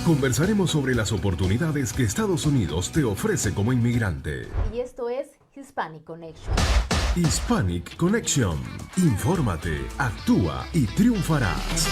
Conversaremos sobre las oportunidades que Estados Unidos te ofrece como inmigrante. Y esto es Hispanic Connection. Hispanic Connection. Infórmate, actúa y triunfarás.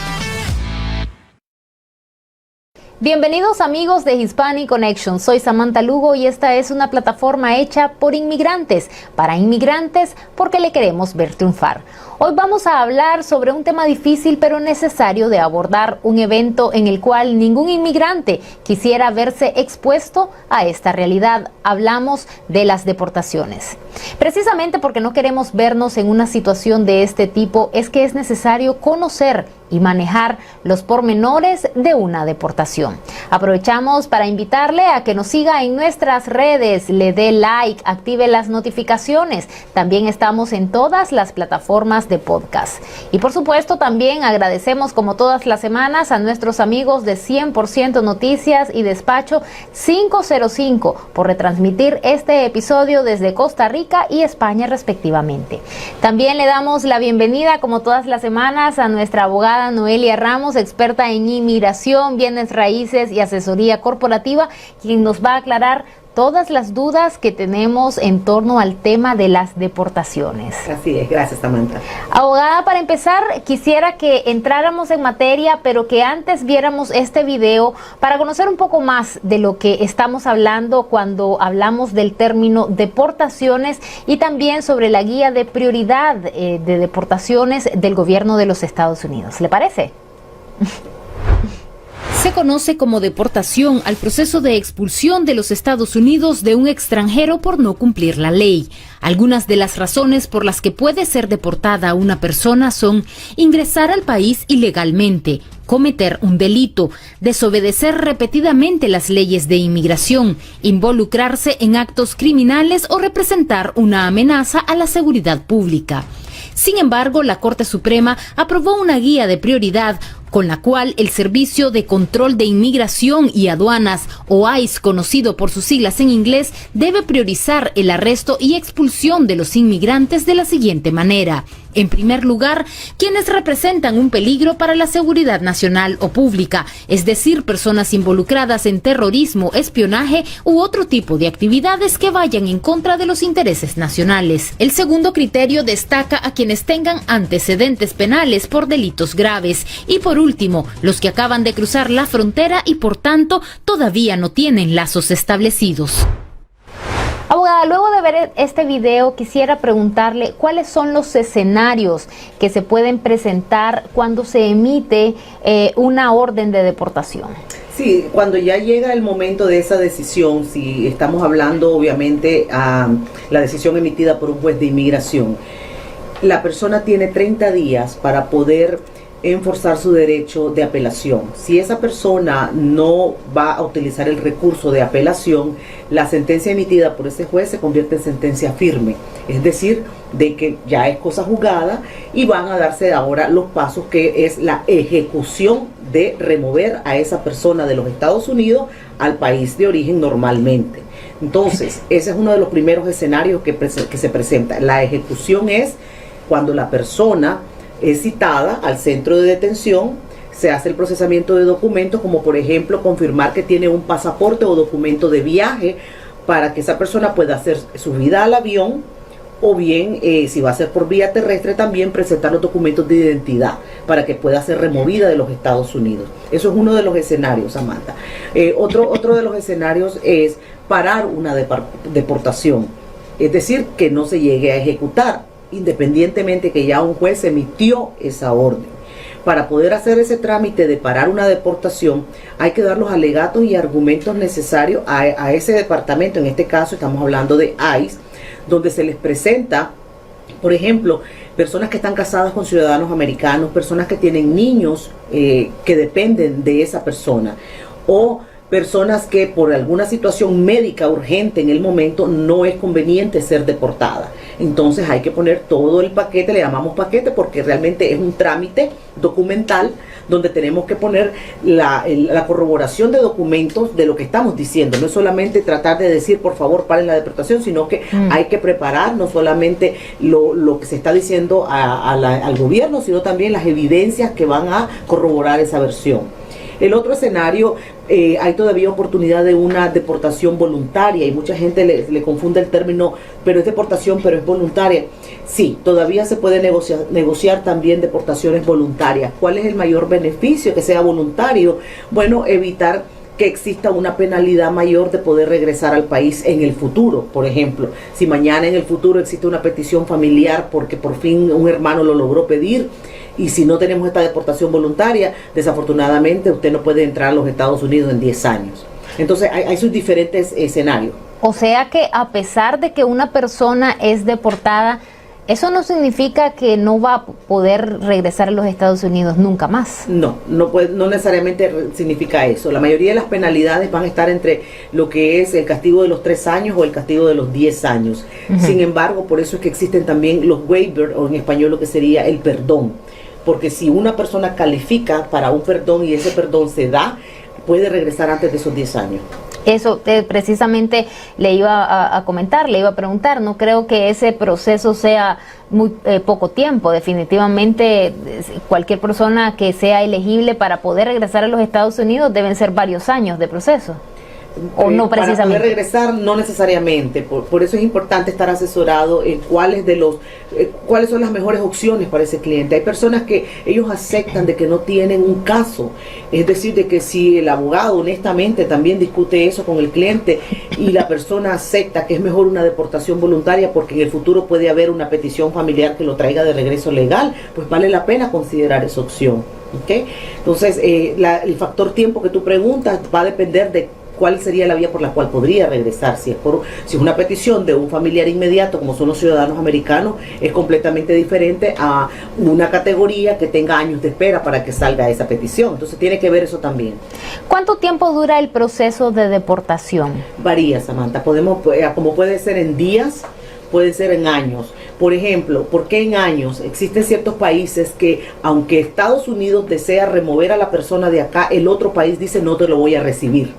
Bienvenidos amigos de Hispanic Connection, soy Samantha Lugo y esta es una plataforma hecha por inmigrantes, para inmigrantes, porque le queremos ver triunfar. Hoy vamos a hablar sobre un tema difícil pero necesario de abordar, un evento en el cual ningún inmigrante quisiera verse expuesto a esta realidad. Hablamos de las deportaciones. Precisamente porque no queremos vernos en una situación de este tipo, es que es necesario conocer y manejar los pormenores de una deportación. Aprovechamos para invitarle a que nos siga en nuestras redes, le dé like, active las notificaciones. También estamos en todas las plataformas de podcast. Y por supuesto también agradecemos como todas las semanas a nuestros amigos de 100% Noticias y Despacho 505 por retransmitir este episodio desde Costa Rica y España respectivamente. También le damos la bienvenida como todas las semanas a nuestra abogada Noelia Ramos, experta en inmigración, bienes raíces y asesoría corporativa, quien nos va a aclarar todas las dudas que tenemos en torno al tema de las deportaciones. Así es, gracias Samantha. Abogada, para empezar, quisiera que entráramos en materia, pero que antes viéramos este video para conocer un poco más de lo que estamos hablando cuando hablamos del término deportaciones y también sobre la guía de prioridad de deportaciones del gobierno de los Estados Unidos. ¿Le parece? Se conoce como deportación al proceso de expulsión de los Estados Unidos de un extranjero por no cumplir la ley. Algunas de las razones por las que puede ser deportada una persona son ingresar al país ilegalmente, cometer un delito, desobedecer repetidamente las leyes de inmigración, involucrarse en actos criminales o representar una amenaza a la seguridad pública. Sin embargo, la Corte Suprema aprobó una guía de prioridad con la cual el Servicio de Control de Inmigración y Aduanas, o ICE, conocido por sus siglas en inglés, debe priorizar el arresto y expulsión de los inmigrantes de la siguiente manera. En primer lugar, quienes representan un peligro para la seguridad nacional o pública, es decir, personas involucradas en terrorismo, espionaje u otro tipo de actividades que vayan en contra de los intereses nacionales. El segundo criterio destaca a quienes tengan antecedentes penales por delitos graves y por último, los que acaban de cruzar la frontera y por tanto todavía no tienen lazos establecidos. Abogada, luego de ver este video quisiera preguntarle cuáles son los escenarios que se pueden presentar cuando se emite una orden de deportación. Sí, cuando ya llega el momento de esa decisión, si estamos hablando obviamente a la decisión emitida por un juez de inmigración, la persona tiene 30 días para poder enforzar su derecho de apelación. Si esa persona no va a utilizar el recurso de apelación, la sentencia emitida por ese juez se convierte en sentencia firme, es decir, de que ya es cosa juzgada y van a darse ahora los pasos que es la ejecución de remover a esa persona de los Estados Unidos al país de origen normalmente. Entonces, ese es uno de los primeros escenarios que se presenta. La ejecución es cuando la persona es citada al centro de detención, se hace el procesamiento de documentos, como por ejemplo confirmar que tiene un pasaporte o documento de viaje para que esa persona pueda hacer su vida al avión, o bien si va a ser por vía terrestre también presentar los documentos de identidad para que pueda ser removida de los Estados Unidos. Eso es uno de los escenarios, Samantha. Otro de los escenarios es parar una deportación, es decir, que no se llegue a ejecutar, independientemente que ya un juez emitió esa orden. Para poder hacer ese trámite de parar una deportación, hay que dar los alegatos y argumentos necesarios a ese departamento. En este caso estamos hablando de ICE, donde se les presenta, por ejemplo, personas que están casadas con ciudadanos americanos, personas que tienen niños que dependen de esa persona, o personas que por alguna situación médica urgente en el momento no es conveniente ser deportada. Entonces hay que poner todo el paquete, le llamamos paquete porque realmente es un trámite documental donde tenemos que poner la corroboración de documentos de lo que estamos diciendo. No es solamente tratar de decir por favor paren la deportación, sino que hay que preparar no solamente lo que se está diciendo al gobierno, sino también las evidencias que van a corroborar esa versión. El otro escenario hay todavía oportunidad de una deportación voluntaria y mucha gente le confunde el término, pero es deportación, pero es voluntaria. Sí, todavía se puede negociar también deportaciones voluntarias. ¿Cuál es el mayor beneficio? Que sea voluntario. Bueno, evitar que exista una penalidad mayor de poder regresar al país en el futuro. Por ejemplo, si mañana en el futuro existe una petición familiar porque por fin un hermano lo logró pedir, y si no tenemos esta deportación voluntaria, desafortunadamente usted no puede entrar a los Estados Unidos en 10 años. Entonces hay sus diferentes escenarios. O sea que a pesar de que una persona es deportada, eso no significa que no va a poder regresar a los Estados Unidos nunca más. No necesariamente significa eso. La mayoría de las penalidades van a estar entre lo que es el castigo de los 3 años o el castigo de los 10 años. Sin embargo, por eso es que existen también los waivers, o en español lo que sería el perdón. Porque si una persona califica para un perdón y ese perdón se da, puede regresar antes de esos 10 años. Eso precisamente le iba a comentar, le iba a preguntar. No creo que ese proceso sea muy poco tiempo. Definitivamente cualquier persona que sea elegible para poder regresar a los Estados Unidos deben ser varios años de proceso. O no precisamente. Para poder regresar, no necesariamente. Por eso es importante estar asesorado en cuáles son las mejores opciones para ese cliente. Hay personas que ellos aceptan de que no tienen un caso, es decir, de que si el abogado honestamente también discute eso con el cliente y la persona acepta que es mejor una deportación voluntaria porque en el futuro puede haber una petición familiar que lo traiga de regreso legal, pues vale la pena considerar esa opción. ¿Okay? Entonces, el factor tiempo que tú preguntas va a depender de cuál sería la vía por la cual podría regresar. Si es una petición de un familiar inmediato, como son los ciudadanos americanos, es completamente diferente a una categoría que tenga años de espera para que salga esa petición. Entonces tiene que ver eso también. ¿Cuánto tiempo dura el proceso de deportación? Varía, Samantha. Como puede ser en días, puede ser en años. Por ejemplo, ¿por qué en años? Existen ciertos países que, aunque Estados Unidos desea remover a la persona de acá, el otro país dice no te lo voy a recibir.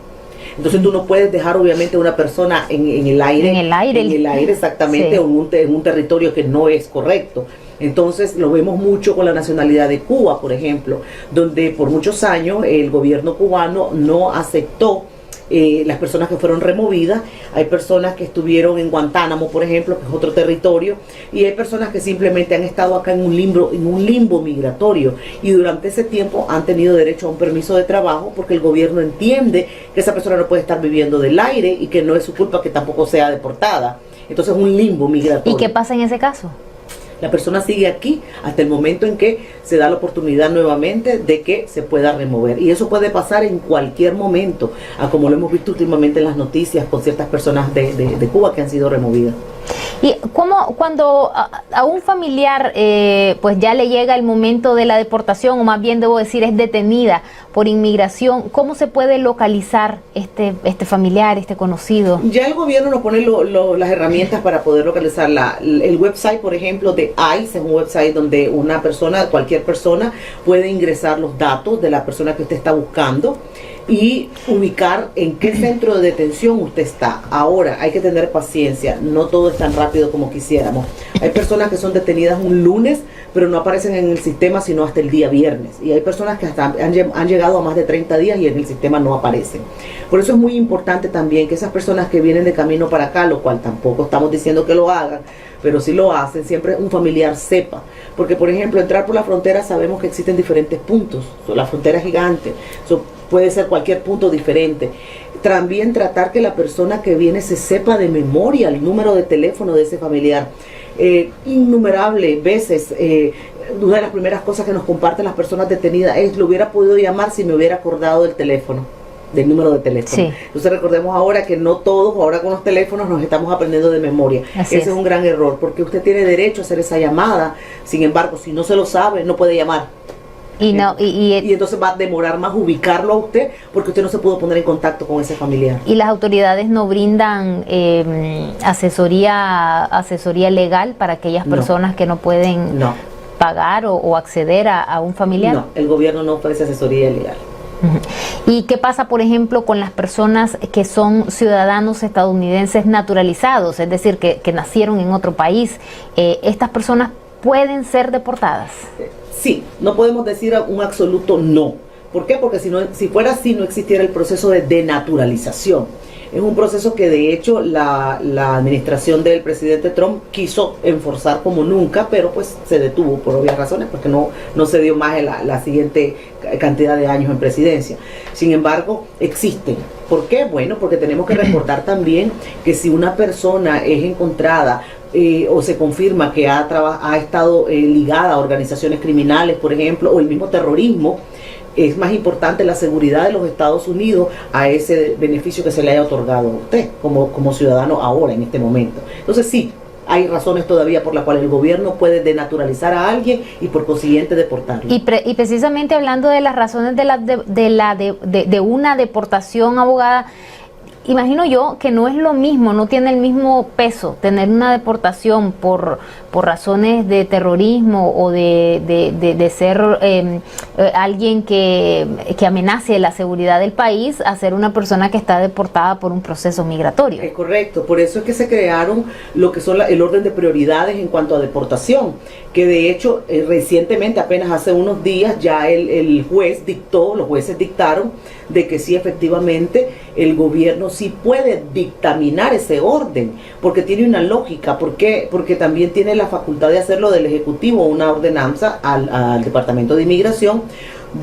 Entonces tú no puedes dejar obviamente a una persona en el aire. En el aire, exactamente, sí. en un territorio que no es correcto. Entonces lo vemos mucho con la nacionalidad de Cuba, por ejemplo, donde por muchos años el gobierno cubano no aceptó las personas que fueron removidas. Hay personas que estuvieron en Guantánamo, por ejemplo, que es otro territorio, y hay personas que simplemente han estado acá en un limbo migratorio, y durante ese tiempo han tenido derecho a un permiso de trabajo porque el gobierno entiende que esa persona no puede estar viviendo del aire y que no es su culpa que tampoco sea deportada. Entonces es un limbo migratorio. ¿Y qué pasa en ese caso? La persona sigue aquí hasta el momento en que se da la oportunidad nuevamente de que se pueda remover. Y eso puede pasar en cualquier momento, como lo hemos visto últimamente en las noticias con ciertas personas de Cuba que han sido removidas. ¿Y cuando a un familiar pues ya le llega el momento de la deportación, o más bien debo decir es detenida por inmigración, cómo se puede localizar este familiar, este conocido? Ya el gobierno nos pone las herramientas para poder localizarla. El website, por ejemplo, de ICE es un website donde cualquier persona puede ingresar los datos de la persona que usted está buscando y ubicar en qué centro de detención usted está. Ahora, hay que tener paciencia, no todo es tan rápido como quisiéramos. Hay personas que son detenidas un lunes, pero no aparecen en el sistema sino hasta el día viernes. Y hay personas que hasta han llegado a más de 30 días y en el sistema no aparecen. Por eso es muy importante también que esas personas que vienen de camino para acá, lo cual tampoco estamos diciendo que lo hagan, pero si lo hacen, siempre un familiar sepa. Porque, por ejemplo, entrar por la frontera sabemos que existen diferentes puntos. La frontera es gigante. Puede ser cualquier punto diferente. También tratar que la persona que viene se sepa de memoria el número de teléfono de ese familiar. Innumerables veces, una de las primeras cosas que nos comparten las personas detenidas es: lo hubiera podido llamar si me hubiera acordado del número de teléfono. Sí. Entonces recordemos ahora que no todos, ahora con los teléfonos nos estamos aprendiendo de memoria. Ese es un gran error, porque usted tiene derecho a hacer esa llamada. Sin embargo, si no se lo sabe, no puede llamar. Y entonces va a demorar más ubicarlo a usted porque usted no se pudo poner en contacto con ese familiar. ¿Y las autoridades no brindan asesoría legal para aquellas personas que no pueden pagar o acceder a un familiar? No, el gobierno no ofrece asesoría legal. ¿Y qué pasa, por ejemplo, con las personas que son ciudadanos estadounidenses naturalizados, es decir, que nacieron en otro país? ¿Estas personas pueden ser deportadas? Sí, no podemos decir un absoluto no, ¿Por qué? Porque si fuera así no existiera el proceso de denaturalización. Es un proceso que de hecho la administración del presidente Trump quiso enforzar como nunca, pero pues se detuvo por obvias razones, porque no se dio más la siguiente cantidad de años en presidencia. Sin embargo, existen. ¿Por qué? Bueno, porque tenemos que recordar también que si una persona es encontrada o se confirma que ha estado ligada a organizaciones criminales, por ejemplo, o el mismo terrorismo, es más importante la seguridad de los Estados Unidos a ese beneficio que se le haya otorgado a usted como ciudadano ahora, en este momento. Entonces sí, hay razones todavía por las cuales el gobierno puede denaturalizar a alguien y por consiguiente deportarlo. Y precisamente hablando de las razones de una deportación, abogada, imagino yo que no es lo mismo, no tiene el mismo peso tener una deportación por razones de terrorismo o de ser alguien que amenace la seguridad del país a ser una persona que está deportada por un proceso migratorio. Es correcto, por eso es que se crearon lo que son el orden de prioridades en cuanto a deportación, que de hecho recientemente, apenas hace unos días, ya los jueces dictaron de que sí, efectivamente, el gobierno sí puede dictaminar ese orden, porque tiene una lógica. ¿Por qué? Porque también tiene la facultad de hacerlo del Ejecutivo, una ordenanza al Departamento de Inmigración,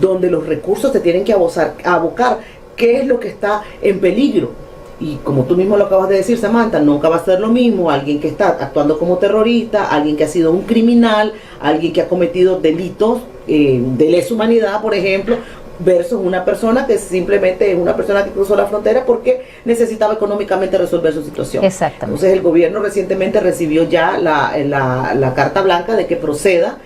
donde los recursos se tienen que abocar qué es lo que está en peligro. Y como tú mismo lo acabas de decir, Samantha, nunca va a ser lo mismo alguien que está actuando como terrorista, alguien que ha sido un criminal, alguien que ha cometido delitos de lesa humanidad, por ejemplo, versus una persona que simplemente es una persona que cruzó la frontera porque necesitaba económicamente resolver su situación. Exactamente. Entonces el gobierno recientemente recibió ya la carta blanca de que proceda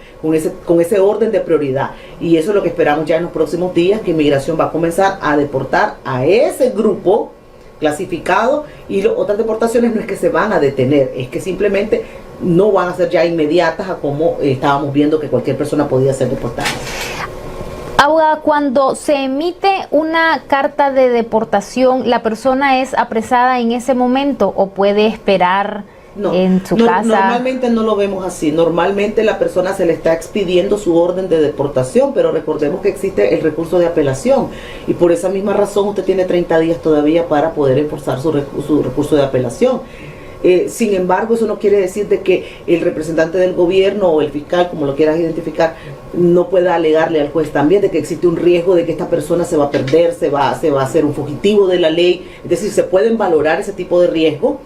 con ese orden de prioridad, y eso es lo que esperamos ya en los próximos días, que Inmigración va a comenzar a deportar a ese grupo clasificado, y otras deportaciones no es que se van a detener, es que simplemente no van a ser ya inmediatas a como estábamos viendo que cualquier persona podía ser deportada. Abogada, cuando se emite una carta de deportación, ¿la persona es apresada en ese momento o puede esperar en su casa? Normalmente no lo vemos así. Normalmente la persona se le está expidiendo su orden de deportación, pero recordemos que existe el recurso de apelación, y por esa misma razón usted tiene 30 días todavía para poder enforzar su recurso de apelación. Sin embargo, eso no quiere decir de que el representante del gobierno o el fiscal, como lo quieras identificar, no pueda alegarle al juez también de que existe un riesgo de que esta persona se va a perder, se va a hacer un fugitivo de la ley. Es decir, se pueden valorar ese tipo de riesgo,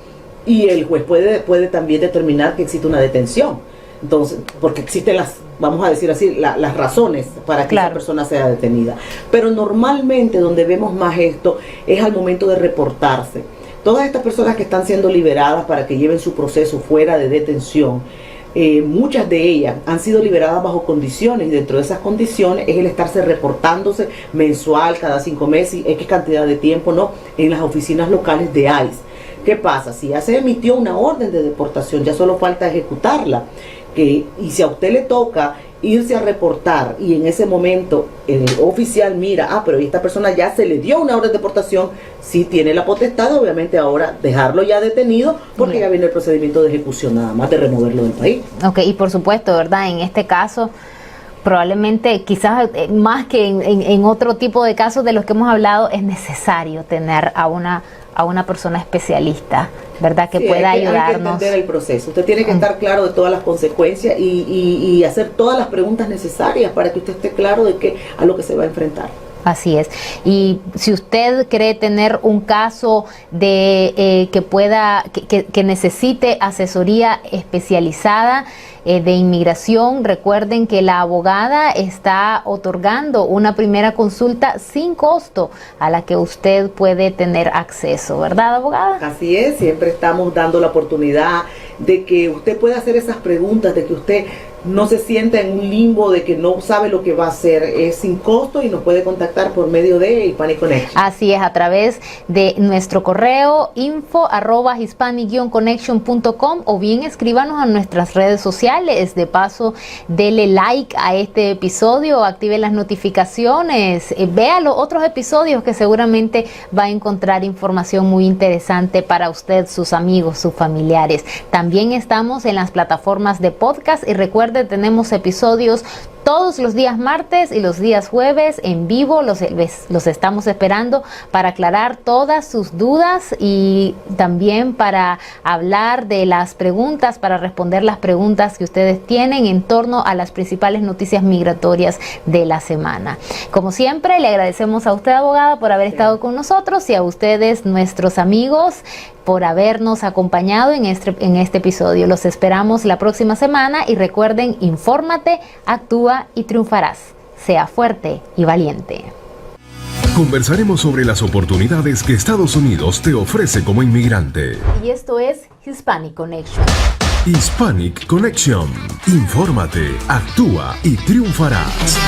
y el juez puede también determinar que existe una detención. Entonces, porque existen vamos a decir así, las razones para que esa persona sea detenida. Pero normalmente donde vemos más esto es al momento de reportarse. Todas estas personas que están siendo liberadas para que lleven su proceso fuera de detención, muchas de ellas han sido liberadas bajo condiciones, y dentro de esas condiciones es el estarse reportándose mensual, cada 5 meses, X cantidad de tiempo, ¿no?, en las oficinas locales de ICE. ¿Qué pasa? Si ya se emitió una orden de deportación, ya solo falta ejecutarla, y si a usted le toca irse a reportar y en ese momento el oficial mira, pero esta persona ya se le dio una orden de deportación, sí tiene la potestad, obviamente, ahora dejarlo ya detenido, porque ya viene el procedimiento de ejecución, nada más de removerlo del país. Ok, y por supuesto, ¿verdad? En este caso, probablemente, quizás más que en otro tipo de casos de los que hemos hablado, es necesario tener a una persona especialista, ¿verdad? Que pueda ayudarnos. Hay que entender el proceso. Usted tiene que estar claro de todas las consecuencias y hacer todas las preguntas necesarias para que usted esté claro de a lo que se va a enfrentar. Así es. Y si usted cree tener un caso de que necesite asesoría especializada de inmigración, recuerden que la abogada está otorgando una primera consulta sin costo a la que usted puede tener acceso, ¿verdad, abogada? Así es, siempre estamos dando la oportunidad de que usted pueda hacer esas preguntas, de que usted no se sienta en un limbo de que no sabe lo que va a hacer. Es sin costo y nos puede contactar por medio de Hispanic Connection. Así es, a través de nuestro correo info@hispanic-connection.com, o bien escríbanos a nuestras redes sociales. De paso, dele like a este episodio, active las notificaciones, vea los otros episodios que seguramente va a encontrar información muy interesante para usted, sus amigos, sus familiares. También estamos en las plataformas de podcast, y recuerde, tenemos episodios todos los días martes y los días jueves en vivo. Los estamos esperando para aclarar todas sus dudas y también para hablar de las preguntas, para responder las preguntas que ustedes tienen en torno a las principales noticias migratorias de la semana. Como siempre, le agradecemos a usted, abogada, por haber estado con nosotros, y a ustedes, nuestros amigos, por habernos acompañado en este episodio. Los esperamos la próxima semana y recuerden, infórmate, actúa y triunfarás. Sea fuerte y valiente. Conversaremos sobre las oportunidades que Estados Unidos te ofrece como inmigrante. Y esto es Hispanic Connection. Hispanic Connection. Infórmate, actúa y triunfarás.